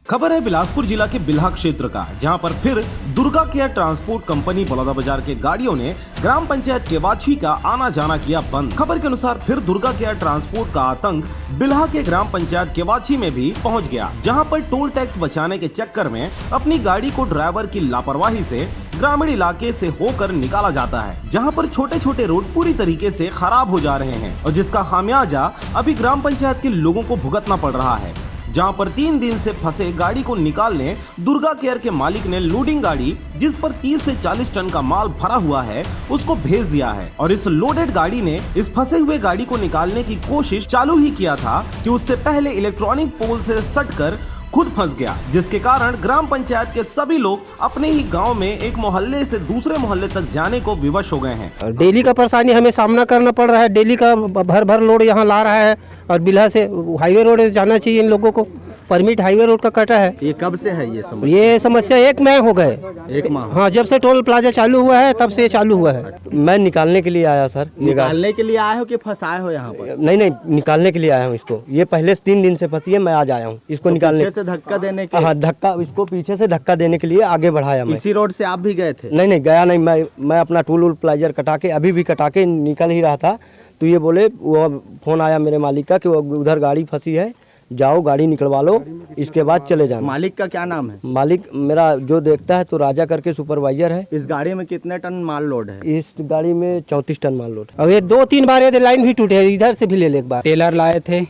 खबर है बिलासपुर जिला के बिल्हा क्षेत्र का, जहां पर फिर Durga care transport company Balodabazar के गाड़ियों ने ग्राम पंचायत केवाची का आना जाना किया बंद। खबर के अनुसार फिर दुर्गा केयर ट्रांसपोर्ट का आतंक बिल्हा के ग्राम पंचायत केवाची में भी पहुंच गया, जहां पर टोल टैक्स बचाने के चक्कर में अपनी गाड़ी को ड्राइवर की लापरवाही से ग्रामीण इलाके से होकर निकाला जाता है, जहां पर छोटे छोटे रोड पूरी तरीके से खराब हो जा रहे हैं और जिसका खामियाजा अभी ग्राम पंचायत के लोगों को भुगतना पड़ रहा है। जहां पर 3 दिन से फंसे गाड़ी को निकालने दुर्गा केयर के मालिक ने लोडिंग गाड़ी, जिस पर 30 से 40 टन का माल भरा हुआ है, उसको भेज दिया है और इस लोडेड गाड़ी ने इस फंसे हुए गाड़ी को निकालने की कोशिश चालू ही किया था कि उससे पहले इलेक्ट्रॉनिक पोल से सटकर खुद फंस गया, जिसके कारण ग्राम पंचायत के सभी लोग अपने ही गांव में एक मोहल्ले से दूसरे मोहल्ले तक जाने को विवश हो गए हैं। डेली का परेशानी हमें सामना करना पड़ रहा है। डेली का भर लोड यहाँ ला रहा है और बिल्हा से हाईवे रोड जाना चाहिए। इन लोगों को परमिट हाईवे रोड का कटा है। ये कब से है ये समस्या 1 माह हो गए। 1 माह? हाँ, जब से टोल प्लाजा चालू हुआ है तब से चालू हुआ है। मैं निकालने के लिए आया सर। निकालने के लिए आए हो कि फंसाए हो यहाँ पर? नहीं, निकालने के लिए आया हूँ इसको। ये पहले 3 दिन से फंसी है, मैं आज आया हूँ इसको तो निकालने से धक्का देने के? हाँ, धक्का, इसको पीछे से धक्का देने के लिए आगे बढ़ाया मैं। इसी रोड से आप भी गए थे? नहीं गया नहीं। मैं अपना टूल प्लाजर कटा के अभी भी कटा के निकल ही रहा था, तो ये बोले, वो फोन आया मेरे मालिक का कि वो उधर गाड़ी फंसी है, जाओ गाड़ी निकलवा लो, इसके बाद चले जाना। मालिक का क्या नाम है? मालिक मेरा जो देखता है तो राजा करके सुपरवाइजर है। इस गाड़ी में कितने टन माल लोड है? इस गाड़ी में 34 टन माल लोड। अब ये 2-3 बार ये लाइन भी टूटे, इधर से भी ले एक बार। टेलर लाए थे,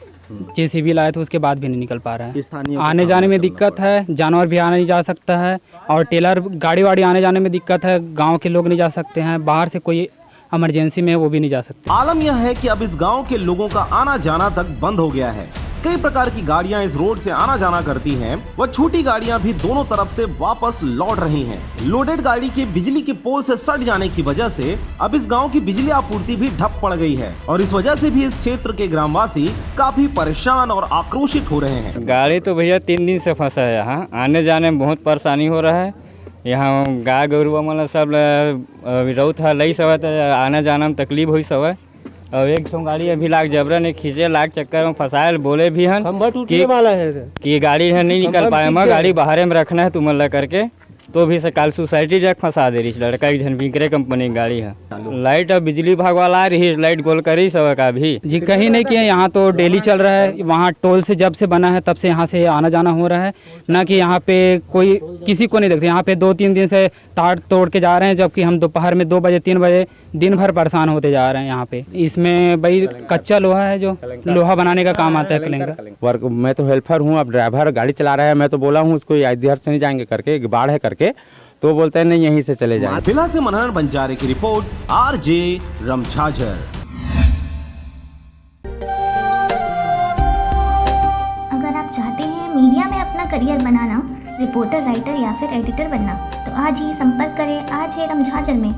जेसीबी लाए थे, उसके बाद भी नहीं निकल पा रहा है। स्थानीय आने जाने में दिक्कत है, जानवर भी आने नहीं जा सकता है और टेलर गाड़ी वाड़ी आने जाने में दिक्कत है। गाँव के लोग नहीं जा सकते हैं, बाहर से कोई इमरजेंसी में वो भी नहीं जा सकते। आलम यह है कि अब इस गांव के लोगों का आना जाना तक बंद हो गया है। कई प्रकार की गाड़ियां इस रोड से आना जाना करती हैं, व छोटी गाड़ियां भी दोनों तरफ से वापस लौट रही हैं। लोडेड गाड़ी के बिजली के पोल से सट जाने की वजह से अब इस गांव की बिजली आपूर्ति भी ठप पड़ गई है और इस वजह से भी इस क्षेत्र के ग्रामवासी काफी परेशान और आक्रोशित हो रहे हैं। गाड़ी तो भैया 3 दिन से फंसा है यहाँ, आने जाने में बहुत परेशानी हो रहा है। यहाँ गाय गरुआ मतलब सब रौत है, लई सब है, आने जाने में तकलीफ हुई सब है। और एक सौ गाड़ी अभी लाग जबरन खींचे लाग चक्कर में फंसाए, बोले भी हैं कि गाड़ी है नहीं निकल पाए, मैं गाड़ी बाहर में रखना है तुम ला करके, तो भी कल सोसाइटी जग फंसा दे रही लड़का एक जन बिक्रे कंपनी की गाड़ी है। लाइट अब बिजली विभाग वाला आ रही है, लाइट गोल करी सब का भी जी कहीं नहीं किया। यहाँ तो डेली चल रहा है, वहाँ टोल से जब से बना है तब से यहाँ से आना जाना हो रहा है, ना कि यहाँ पे कोई किसी को नहीं देखते। यहाँ पे 2-3 दिन से तार तोड़ के जा रहे हैं, जबकि हम दोपहर में 2 बजे 3 बजे दिन भर परेशान होते जा रहे हैं। यहाँ पे इसमें भाई कच्चा लोहा है, जो लोहा बनाने का काम आता है कलेंगा वर्क। मैं तो हेल्पर हूँ, अब ड्राइवर गाड़ी चला रहा है। मैं तो बोला हूँ उसको इधर से नहीं जाएंगे करके, बाढ़ है करके, तो बोलते हैं नहीं यहीं से चले जाए। बिल्हा से मनहर बंजारे की रिपोर्ट, RJ रमछाजर। अगर आप चाहते हैं मीडिया में अपना करियर बनाना, रिपोर्टर, राइटर या फिर एडिटर बनना, तो आज ही संपर्क करें RJ रमछाजर में।